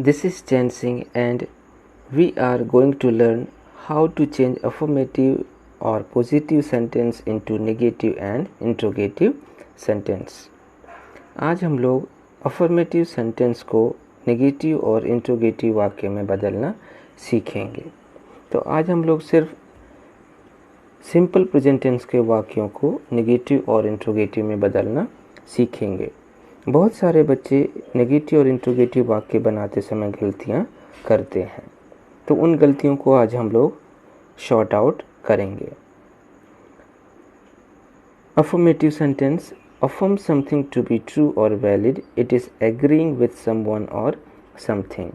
This is Chen Singh and we are going to learn how to change affirmative or positive sentence into negative and interrogative sentence. आज हम लोग affirmative sentence को negative और interrogative वाक्य में बदलना सीखेंगे। तो आज हम लोग सिर्फ सिंपल प्रेजेंट टेंस के वाक्यों को नेगेटिव और इंट्रोगेटिव में बदलना सीखेंगे। बहुत सारे बच्चे नेगेटिव और इंट्रोगेटिव वाक्य बनाते समय गलतियां करते हैं, तो उन गलतियों को आज हम लोग शॉर्ट आउट करेंगे। Affirmative sentence: affirm something to be true or valid, it is agreeing with someone or something।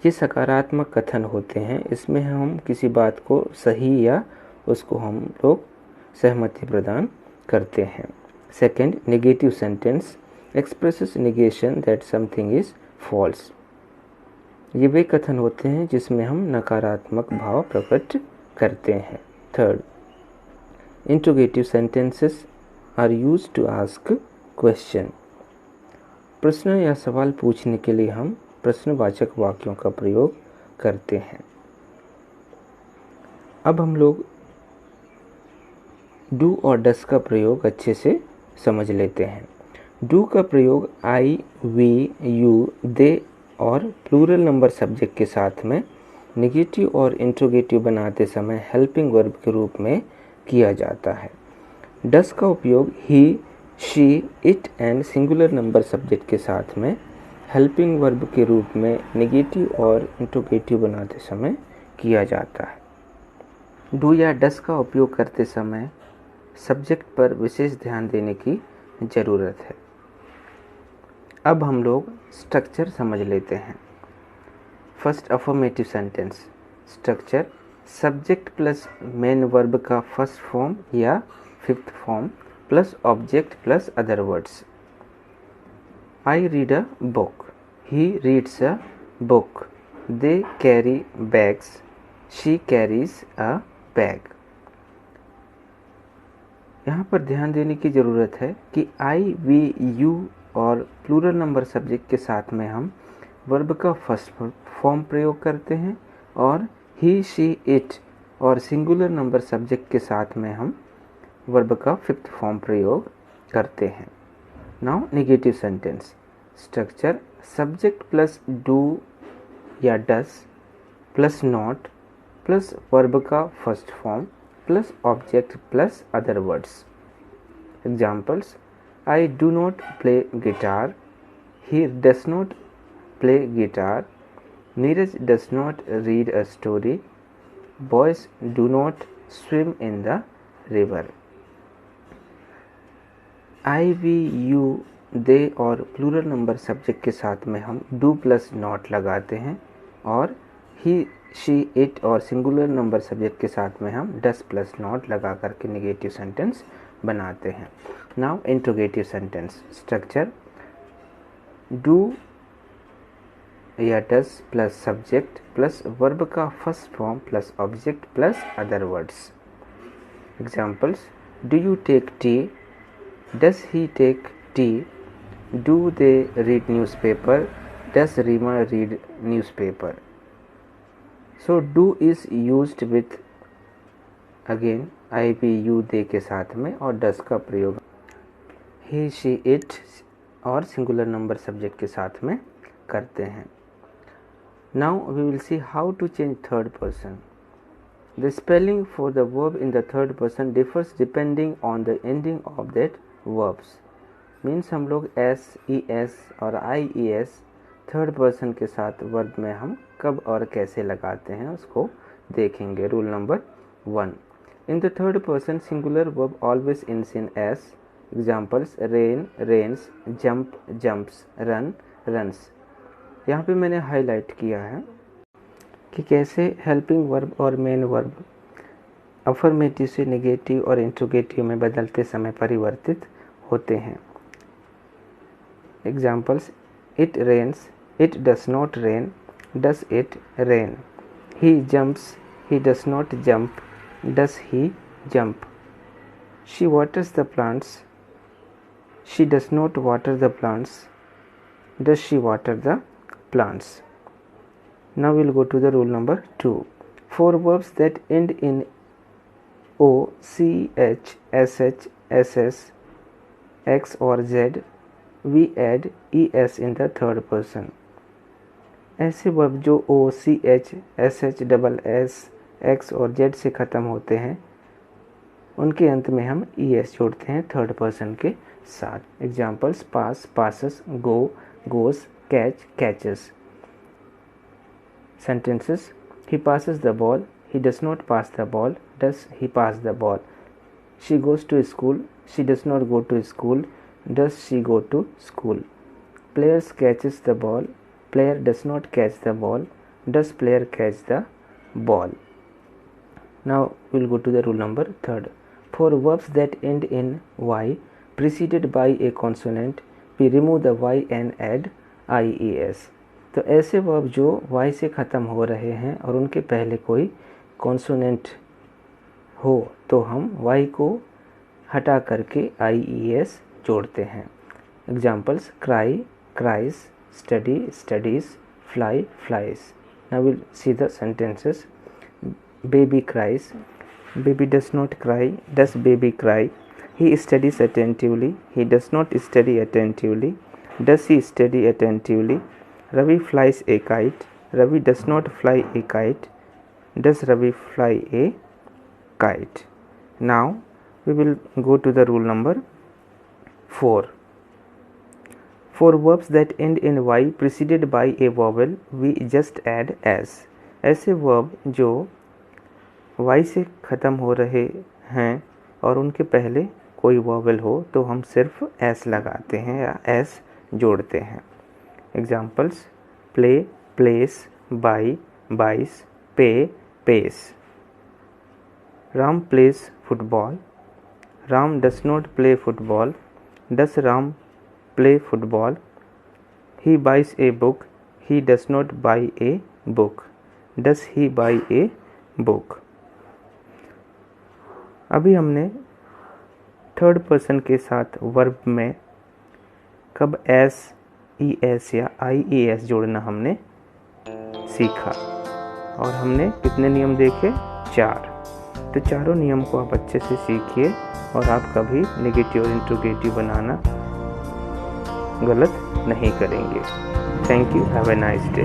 ये सकारात्मक कथन होते हैं, इसमें हम किसी बात को सही या उसको हम लोग सहमति प्रदान करते हैं। Second, negative sentence expresses negation that something is false. ये वे कथन होते हैं जिसमें हम नकारात्मक भाव प्रकट करते हैं। Third, interrogative sentences are used to ask question. प्रश्न या सवाल पूछने के लिए हम प्रश्नवाचक वाक्यों का प्रयोग करते हैं। अब हम लोग डू और डस का प्रयोग अच्छे से समझ लेते हैं। डू का प्रयोग आई, वी, यू, दे और प्लूरल नंबर सब्जेक्ट के साथ में नेगेटिव और इंट्रोगेटिव बनाते समय हेल्पिंग वर्ब के रूप में किया जाता है। डस का उपयोग he, she, it and singular number subject के साथ में हेल्पिंग वर्ब के रूप में नेगेटिव और इंट्रोगेटिव बनाते समय किया जाता है। डू या डस का उपयोग करते समय सब्जेक्ट पर विशेष ध्यान देने की ज़रूरत है। अब हम लोग स्ट्रक्चर समझ लेते हैं। First, affirmative sentence structure: subject plus main verb का फर्स्ट फॉर्म या fifth form plus object plus other words. I read a book, he reads a book, they carry bags, she carries a bag. यहाँ पर ध्यान देने की ज़रूरत है कि आई, वी, यू और प्लूरल नंबर सब्जेक्ट के साथ में हम वर्ब का फर्स्ट फॉर्म प्रयोग करते हैं और ही, शी, इट और सिंगुलर नंबर सब्जेक्ट के साथ में हम वर्ब का फिफ्थ फॉर्म प्रयोग करते हैं। Now negative sentence structure: subject plus do या does plus not plus verb का first form plus object plus other words. Examples: I do not play guitar, he does not play guitar, Neeraj does not read a story, boys do not swim in the river। I, we, you, they और plural number subject के साथ में हम do plus not लगाते हैं और ही, she, it और singular number subject के साथ में हम डस प्लस नॉट लगा करके नेगेटिव सेंटेंस बनाते हैं। Now interrogative sentence structure: do या does plus subject plus verb का first form plus object plus other words. Examples: do you take tea, does he take tea, do they read newspaper, does Reema read newspaper. So do is used with again I, we, you, they के साथ में और does का प्रयोग he, she, it और singular number subject के साथ में करते हैं। Now we will see how to change third person. The spelling for the verb in the third person differs depending on the ending of that verbs. Means हम लोग S, E S और I E S third person के साथ verb में हम कब और कैसे लगाते हैं उसको देखेंगे। Rule number 1, in the third person singular verb always ends in s। Examples: rain, rains, jump, jumps, run, runs। यहाँ पे मैंने हाईलाइट किया है कि कैसे हेल्पिंग वर्ब और मेन वर्ब अफर्मेटिव से नेगेटिव और इंट्रोगेटिव में बदलते समय परिवर्तित होते हैं। Examples: it rains, it does not rain, does it rain, he jumps, he does not jump, does he jump, she waters the plants, she does not water the plants, does she water the plants। Now we'll go to the rule number 2. For verbs that end in O, CH, SH, SS, X or Z, we add ES in the third person. ऐसे verb जो O, CH, SH, SS, X और Z से ख़त्म होते हैं उनके अंत में हम ES जोड़ते हैं थर्ड पर्सन के साथ. Examples: pass, passes, go, goes, catch, catches. Sentences: He passes the ball. He does not pass the ball. Does he pass the ball? She goes to school. She does not go to school. Does she go to school? Players catches the ball. Player does not catch the ball. Does player catch the ball? Now we'll go to the rule number 3. For verbs that end in Y preceded by a consonant, we remove the Y and add IES. तो ऐसे verb जो Y से ख़त्म हो रहे हैं और उनके पहले कोई कॉन्सोनेंट हो तो हम Y को हटा करके IES जोड़ते हैं. Examples: cry, cries, study, studies, fly, flies. Now will see the sentences. Baby cries. Baby does not cry. Does baby cry? He studies attentively. He does not study attentively. Does he study attentively? Ravi flies a kite. Ravi does not fly a kite. Does Ravi fly a kite? Now we will go to the rule number 4. For verbs that end in Y preceded by a vowel, we just add S. ऐसे verb जो Y से ख़त्म हो रहे हैं और उनके पहले कोई वॉवेल हो तो हम सिर्फ S लगाते हैं या S जोड़ते हैं. Examples: play, place, buy, buys, pay, pays. Ram plays football. Ram does not play football. Does Ram play football? He buys a book. He does not buy a book. Does he buy a book? अभी हमने third person के साथ verb में कब S, ES या IES जोड़ना हमने सीखा और हमने कितने नियम देखे? 4. तो चारों नियम को आप अच्छे से सीखिए और आप कभी नेगेटिव और इंट्रोगेटिव बनाना गलत नहीं करेंगे. Thank you. Have a nice day.